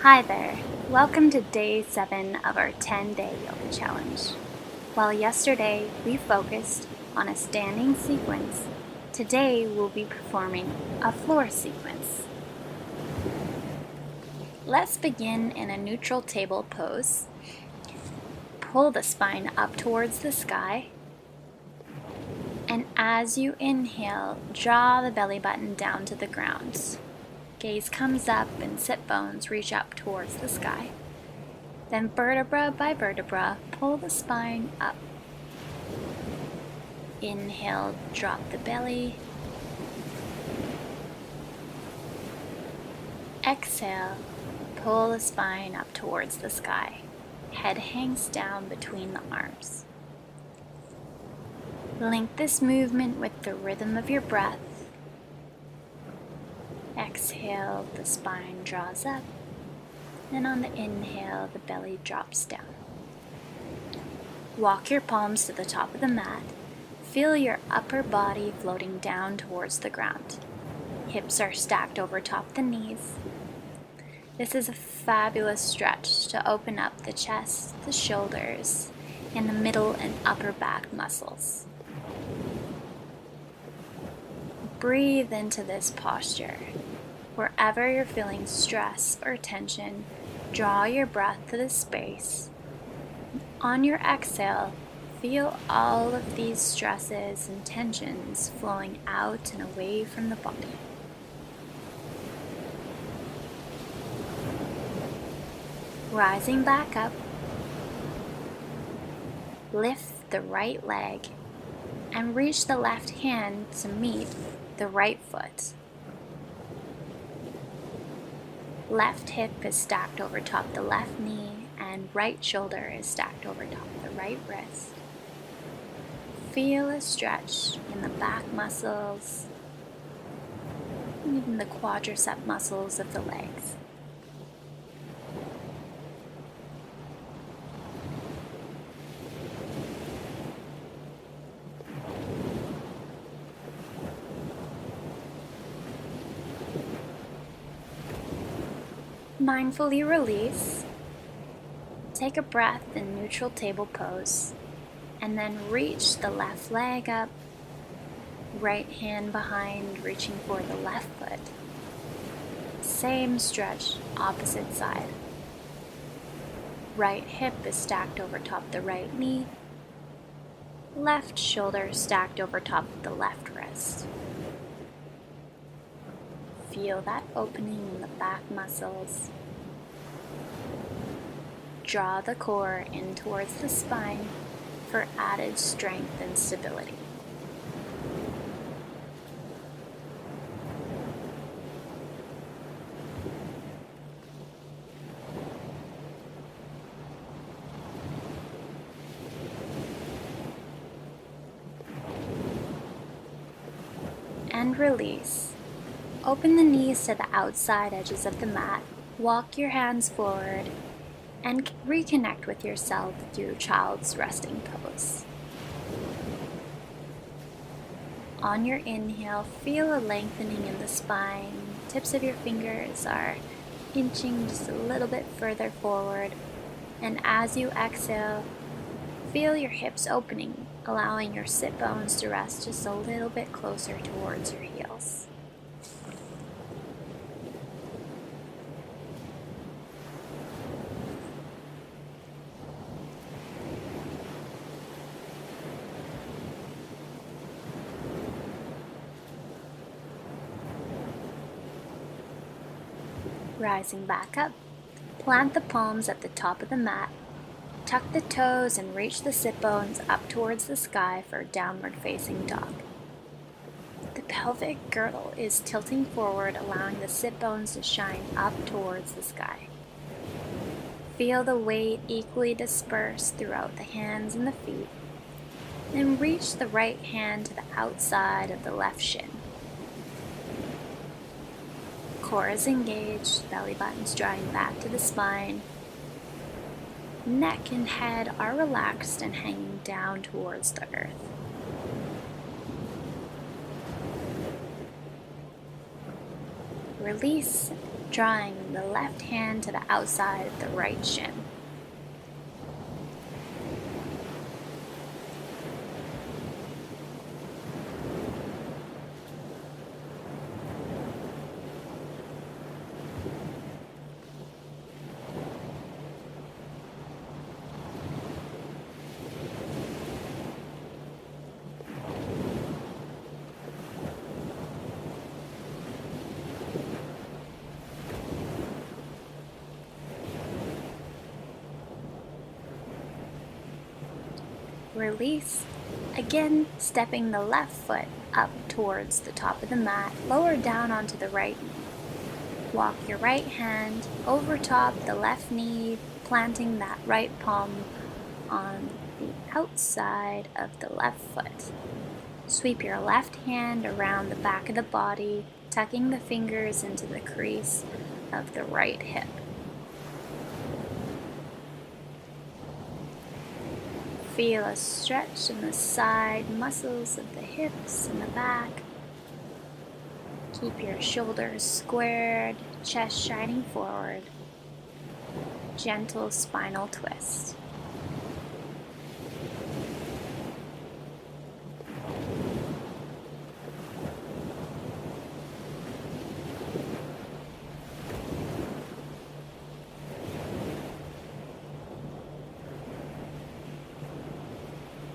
Hi there. Welcome to day 7 of our 10-day yoga challenge. While yesterday we focused on a standing sequence, today we'll be performing a floor sequence. Let's begin in a neutral table pose. Pull the spine up towards the sky. And as you inhale, draw the belly button down to the ground. Gaze comes up and sit bones reach up towards the sky. Then vertebra by vertebra, pull the spine up. Inhale, drop the belly. Exhale, pull the spine up towards the sky. Head hangs down between the arms. Link this movement with the rhythm of your breath. Exhale, the spine draws up. And on the inhale, the belly drops down. Walk your palms to the top of the mat. Feel your upper body floating down towards the ground. Hips are stacked over top the knees. This is a fabulous stretch to open up the chest, the shoulders, and the middle and upper back muscles. Breathe into this posture. Wherever you're feeling stress or tension, draw your breath to the space. On your exhale, feel all of these stresses and tensions flowing out and away from the body. Rising back up, lift the right leg and reach the left hand to meet the right foot. Left hip is stacked over top the left knee and right shoulder is stacked over top the right wrist. Feel a stretch in the back muscles, and even the quadricep muscles of the legs. Mindfully release. Take a breath in neutral table pose, and then reach the left leg up, right hand behind, reaching for the left foot. Same stretch, opposite side. Right hip is stacked over top the right knee. Left shoulder stacked over top of the left wrist. Feel that opening in the back muscles. Draw the core in towards the spine for added strength and stability. And release. Open the knees to the outside edges of the mat. Walk your hands forward and reconnect with yourself through child's resting pose. On your inhale, feel a lengthening in the spine. Tips of your fingers are inching just a little bit further forward. And as you exhale, feel your hips opening, allowing your sit bones to rest just a little bit closer towards your heels. Rising back up, plant the palms at the top of the mat. Tuck the toes and reach the sit bones up towards the sky for downward facing dog. The pelvic girdle is tilting forward, allowing the sit bones to shine up towards the sky. Feel the weight equally dispersed throughout the hands and the feet. Then reach the right hand to the outside of the left shin. Core is engaged, belly button's drawing back to the spine. Neck and head are relaxed and hanging down towards the earth. Release drawing the left hand to the outside of the right shin. Release. Again, stepping the left foot up towards the top of the mat, lower down onto the right knee. Walk your right hand over top the left knee, planting that right palm on the outside of the left foot. Sweep your left hand around the back of the body, tucking the fingers into the crease of the right hip. Feel a stretch in the side muscles of the hips and the back. Keep your shoulders squared, chest shining forward. Gentle spinal twist.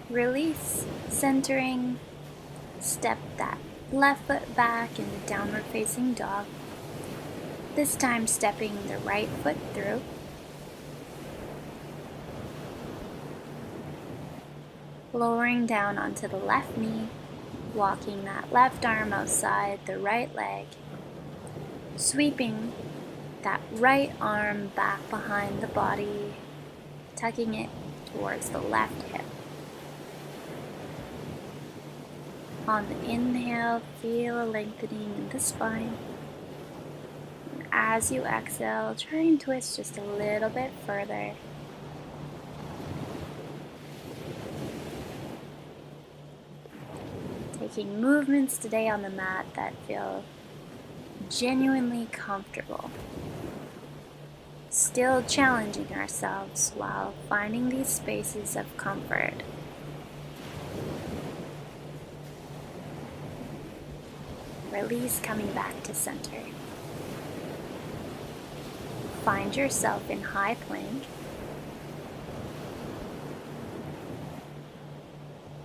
Release, centering, step that left foot back into downward facing dog. This time stepping the right foot through. Lowering down onto the left knee, walking that left arm outside the right leg. Sweeping that right arm back behind the body, tucking it towards the left hip. On the inhale, feel a lengthening in the spine. And as you exhale, try and twist just a little bit further. Taking movements today on the mat that feel genuinely comfortable. Still challenging ourselves while finding these spaces of comfort. Release, coming back to center. Find yourself in high plank.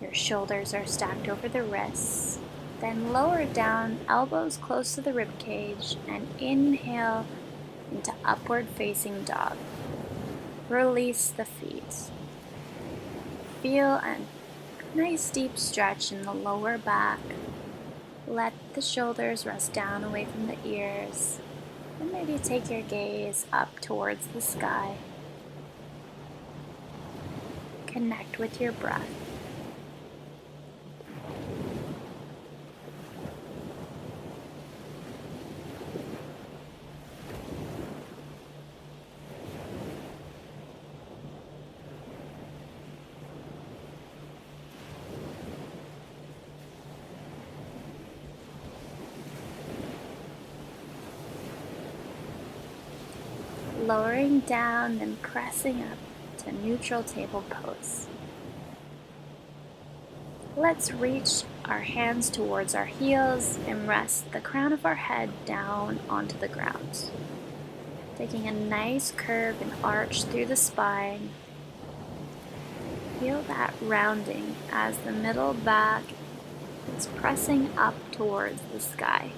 Your shoulders are stacked over the wrists. Then lower down, elbows close to the rib cage, and inhale into upward facing dog. Release the feet. Feel a nice deep stretch in the lower back. Let the shoulders rest down away from the ears, and maybe take your gaze up towards the sky. Connect with your breath. Lowering down, then pressing up to neutral table pose. Let's reach our hands towards our heels and rest the crown of our head down onto the ground. Taking a nice curve and arch through the spine. Feel that rounding as the middle back is pressing up towards the sky.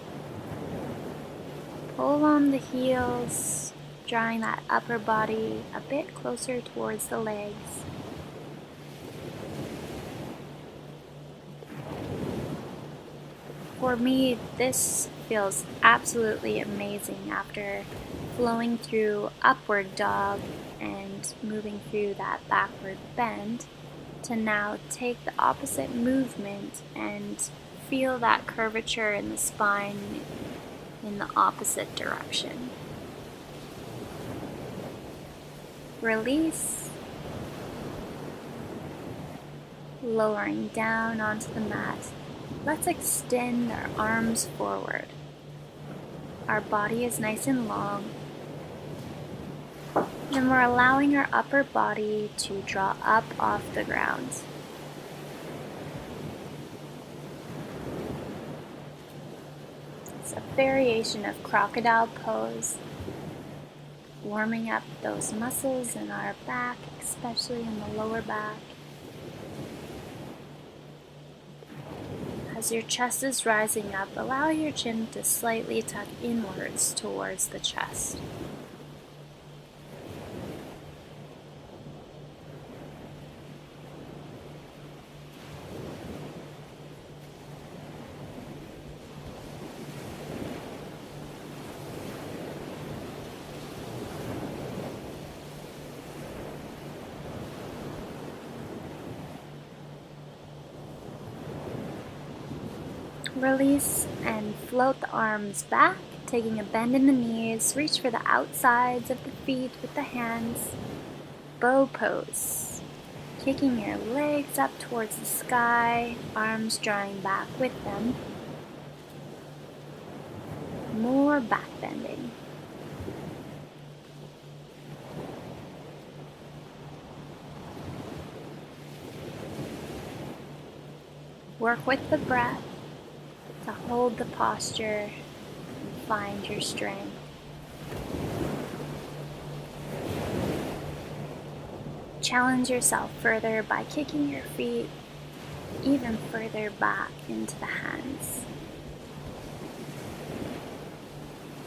Pull on the heels, drawing that upper body a bit closer towards the legs. For me, this feels absolutely amazing after flowing through upward dog and moving through that backward bend to now take the opposite movement and feel that curvature in the spine in the opposite direction. Release, lowering down onto the mat. Let's extend our arms forward. Our body is nice and long. Then we're allowing our upper body to draw up off the ground. It's a variation of crocodile pose, warming up those muscles in our back, especially in the lower back. As your chest is rising up, allow your chin to slightly tuck inwards towards the chest. Release and float the arms back, taking a bend in the knees. Reach for the outsides of the feet with the hands. Bow pose. Kicking your legs up towards the sky, arms drawing back with them. More back bending. Work with the breath to hold the posture and find your strength. Challenge yourself further by kicking your feet even further back into the hands.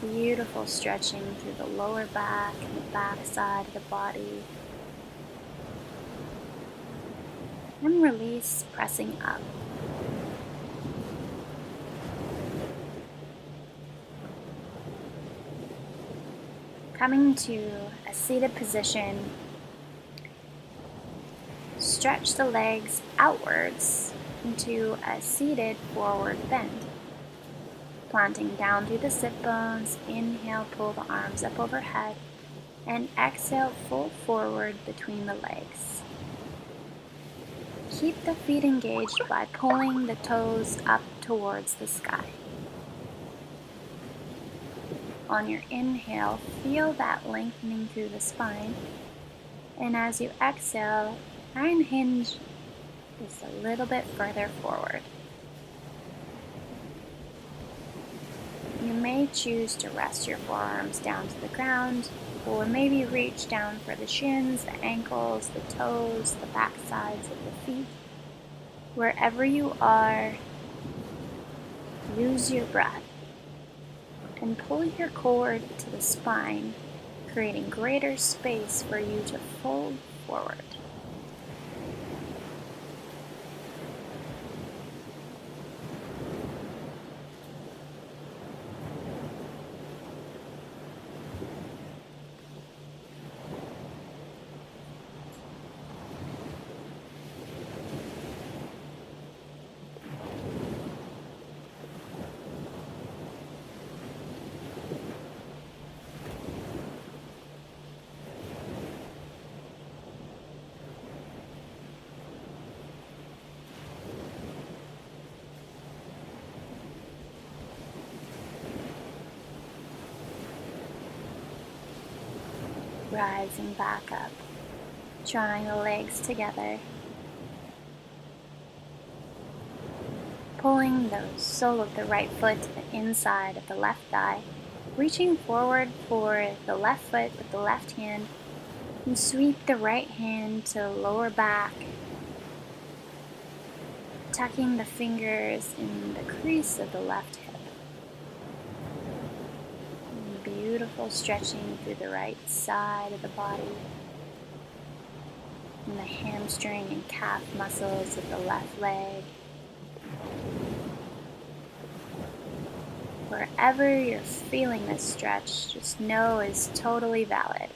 Beautiful stretching through the lower back and the back side of the body. And release, pressing up. Coming to a seated position, stretch the legs outwards into a seated forward bend. Planting down through the sit bones, inhale, pull the arms up overhead, and exhale, fold forward between the legs. Keep the feet engaged by pulling the toes up towards the sky. On your inhale, feel that lengthening through the spine, and as you exhale, try and hinge just a little bit further forward. You may choose to rest your forearms down to the ground, or maybe reach down for the shins, the ankles, the toes, the back sides of the feet. Wherever you are, use your breath and pull your cord to the spine, creating greater space for you to fold forward. Rising back up, drawing the legs together, pulling the sole of the right foot to the inside of the left thigh, reaching forward for the left foot with the left hand, and sweep the right hand to lower back, tucking the fingers in the crease of the left hip. Beautiful stretching through the right side of the body and the hamstring and calf muscles of the left leg. Wherever you're feeling this stretch, just know is totally valid.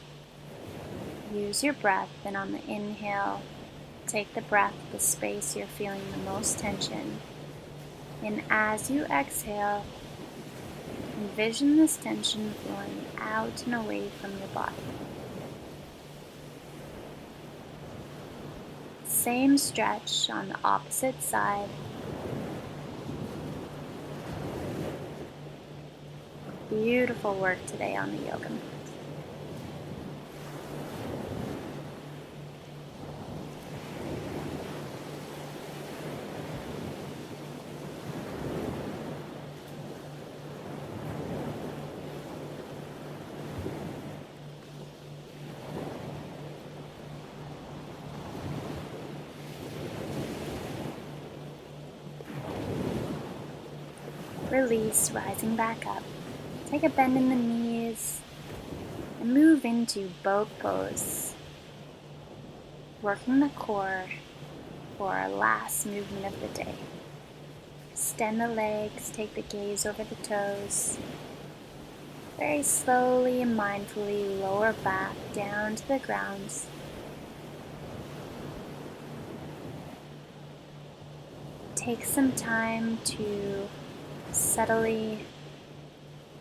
Use your breath, and on the inhale, take the breath to the space you're feeling the most tension. And as you exhale, envision this tension flowing out and away from your body. Same stretch on the opposite side. beautiful work today on the yoga mat. Release, rising back up. Take a bend in the knees and move into boat pose, working the core for our last movement of the day. Extend the legs, take the gaze over the toes. Very slowly and mindfully lower back down to the ground. Take some time to subtly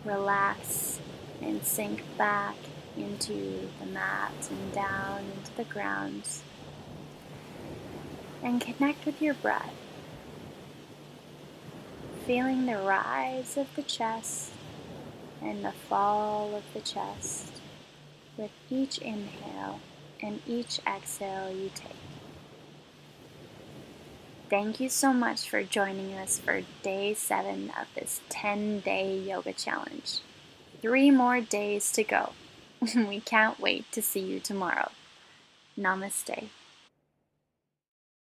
relax and sink back into the mat and down into the ground. And connect with your breath, feeling the rise of the chest and the fall of the chest with each inhale and each exhale you take. Thank you so much for joining us for day 7 of this 10-day yoga challenge. 3 more days to go. We can't wait to see you tomorrow. Namaste.